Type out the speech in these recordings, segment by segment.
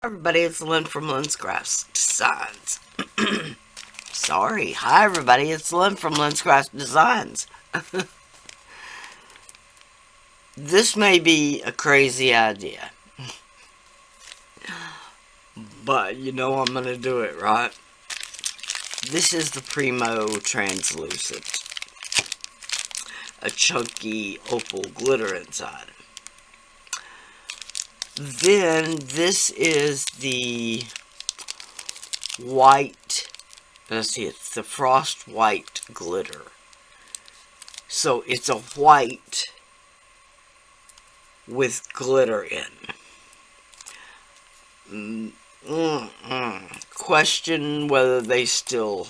Everybody, it's Lynn from Lynn's Crafts Designs. Sorry. Hi, everybody. It's Lynn from Lynn's Crafts Designs. This may be a crazy idea, but you know I'm going to do it, right? This is the Primo Translucent. A chunky opal glitter inside. Then this is the white, let's see, it's the frost white glitter. So it's a white with glitter in. Question whether they still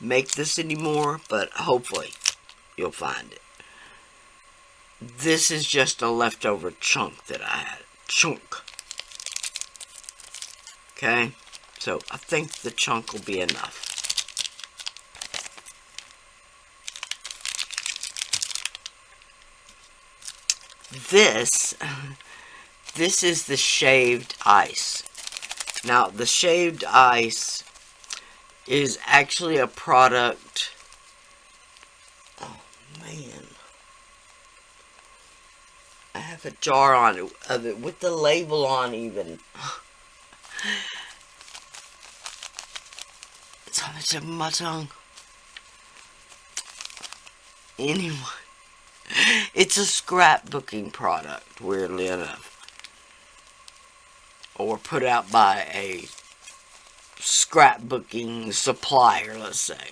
make this anymore, but hopefully you'll find it. This is just a leftover chunk that I had. Okay, so I think the chunk will be enough. This is the shaved ice. Now, the shaved ice is actually a product. Oh, man. I have a jar of it with the label on even. It's on the tip of my tongue. Anyway, it's a scrapbooking product, weirdly enough. Or put out by a scrapbooking supplier, let's say.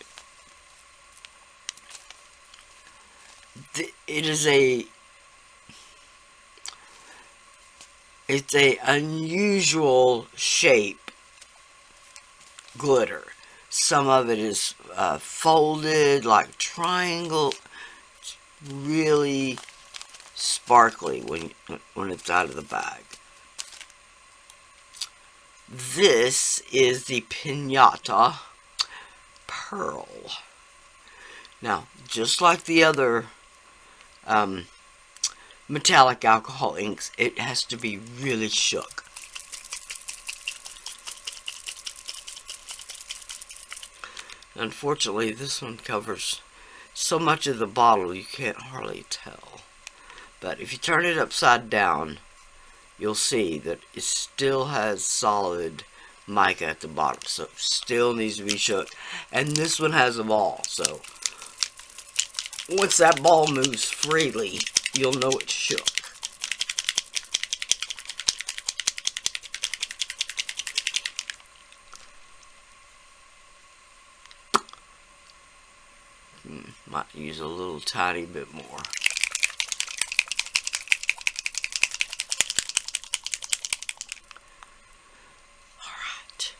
It's a unusual shape glitter. Some of it is folded like triangle. It's really sparkly when it's out of the bag. This is the Pinata Pearl. Now, just like the other metallic alcohol inks, it has to be really shook. Unfortunately, this one covers so much of the bottle you can't hardly tell. But if you turn it upside down, you'll see that it still has solid mica at the bottom, so it still needs to be shook. And this one has a ball, so once that ball moves freely, you'll know it's shook. Might use a little tiny bit more. Alright.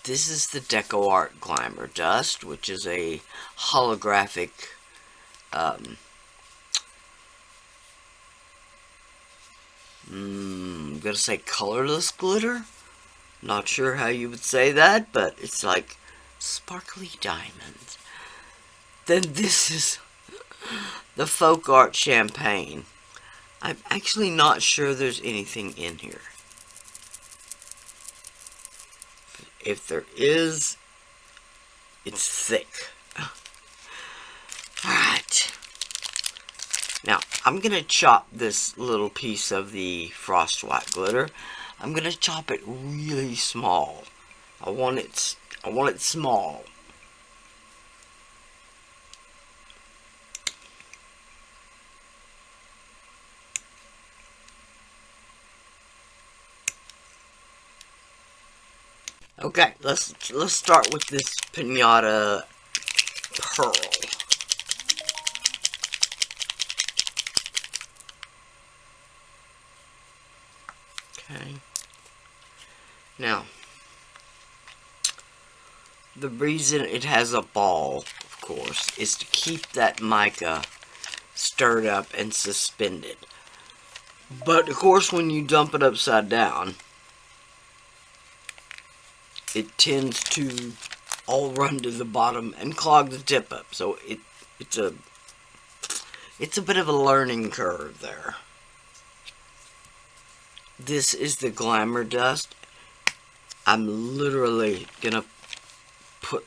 This is the Deco Art Glamour Dust, which is a holographic I'm gonna say colorless glitter. Not sure how you would say that, but it's like sparkly diamonds. Then this is the Folk Art Champagne. I'm actually not sure there's anything in here. If there is, it's thick. Alright. Now, I'm going to chop this little piece of the frost white glitter. I'm going to chop it really small. I want it small. Okay, let's start with this Pinata Pearl. Okay. Now, the reason it has a ball, of course, is to keep that mica stirred up and suspended. But, of course, when you dump it upside down, it tends to all run to the bottom and clog the tip up. So It's a bit of a learning curve there. This is the glamour dust. I'm literally gonna put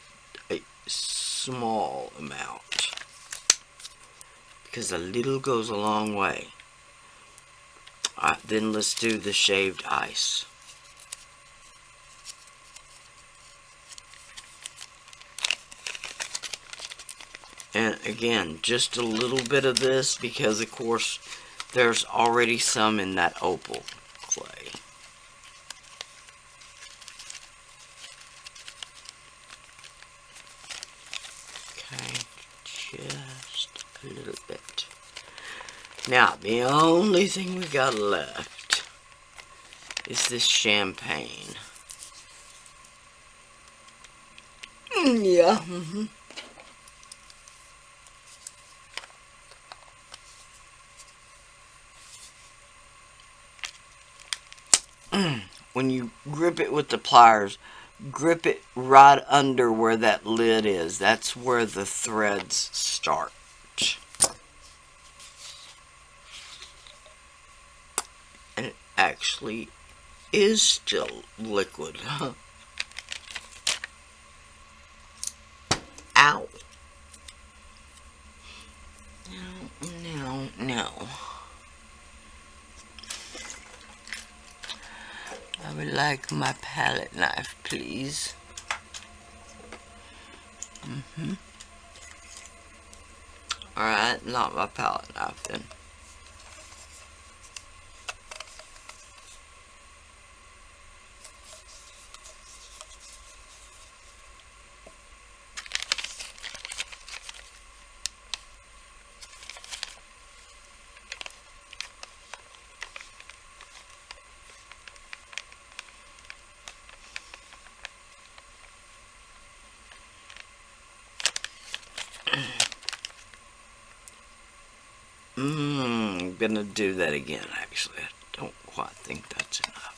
a small amount because a little goes a long way. Alright, then let's do the shaved ice. And again, just a little bit of this because of course there's already some in that opal clay. Okay, just a little bit. Now, the only thing we got left is this champagne. Yeah. When you grip it with the pliers, grip it right under where that lid is. That's where the threads start. And it actually is still liquid. Ow. No. I would like my palette knife, please. Alright, not my palette knife then. I'm gonna do that again, actually. I don't quite think that's enough.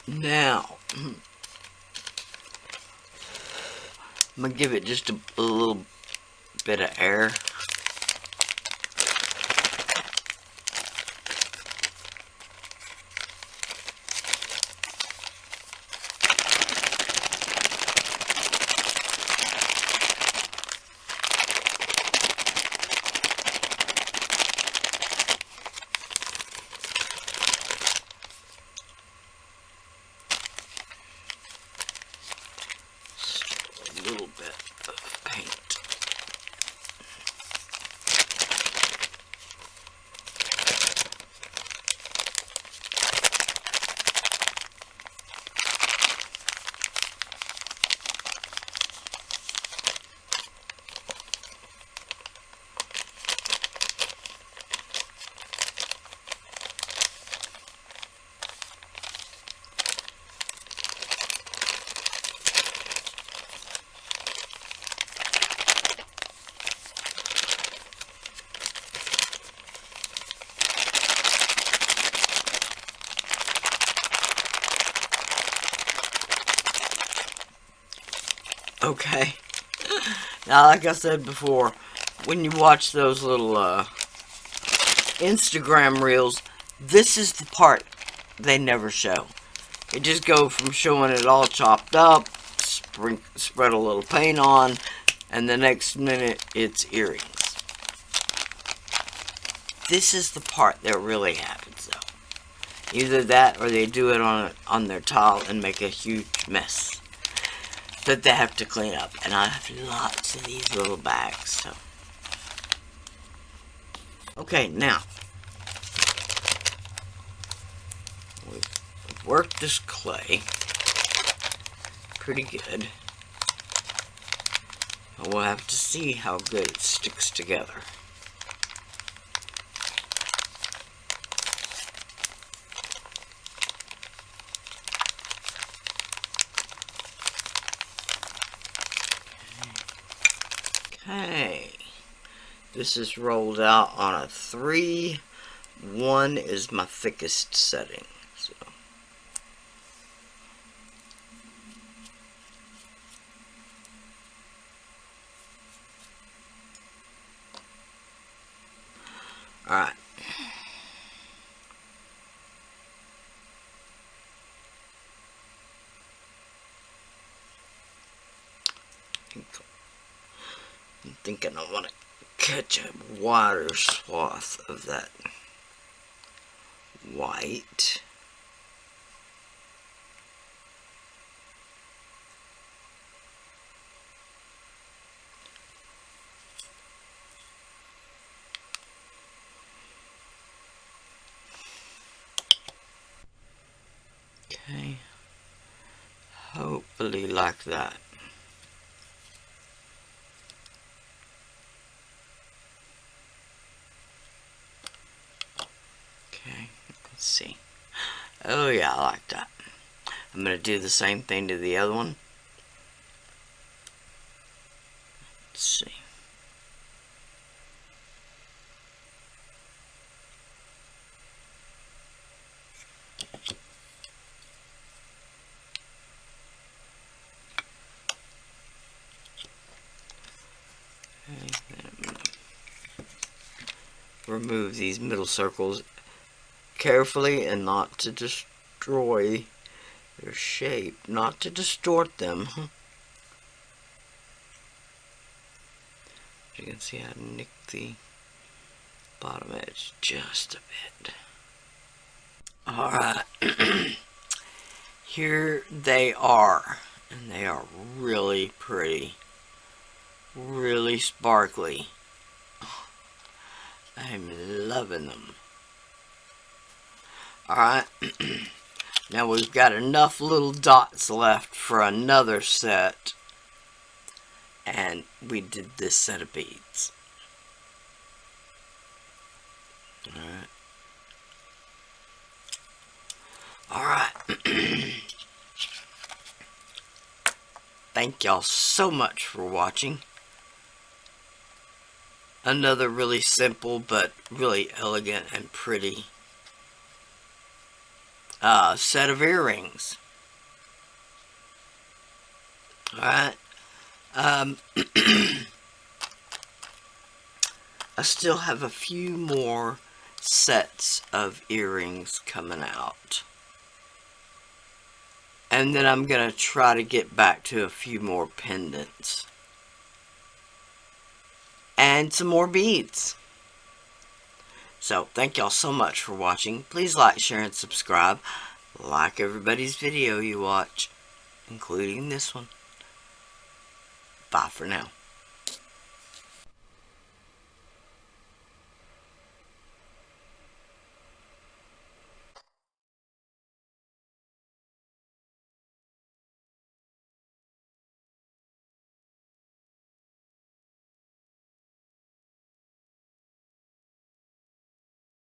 Now, I'm going to give it just a little bit of air. Little bit of paint. Okay. Now, like I said before, when you watch those little Instagram reels, this is the part they never show. It just go from showing it all chopped up, spread a little paint on, and the next minute it's earrings. This is the part that really happens, though. Either that or they do it on their tile and make a huge mess that they have to clean up. And I have lots of these little bags, so. Okay, now. We've worked this clay pretty good. We'll have to see how good it sticks together. Okay, this is rolled out on a 3. 1 is my thickest setting. So. Alright. I'm thinking I want to catch a wider swath of that white. Okay. Hopefully like that. Okay, let's see. Oh yeah, I like that. I'm going to do the same thing to the other one. Let's see. Okay, then I'm going to remove these middle circles carefully and not to destroy their shape, not to distort them. You can see I nicked the bottom edge just a bit. Alright, here they are, and they are really pretty, really sparkly. I'm loving them. Alright, now we've got enough little dots left for another set, and we did this set of beads. Alright. Alright. Thank y'all so much for watching. Another really simple but really elegant and pretty set of earrings. Alright. I still have a few more sets of earrings coming out. And then I'm going to try to get back to a few more pendants. And some more beads. So, thank y'all so much for watching. Please like, share, and subscribe. Like everybody's video you watch, including this one. Bye for now.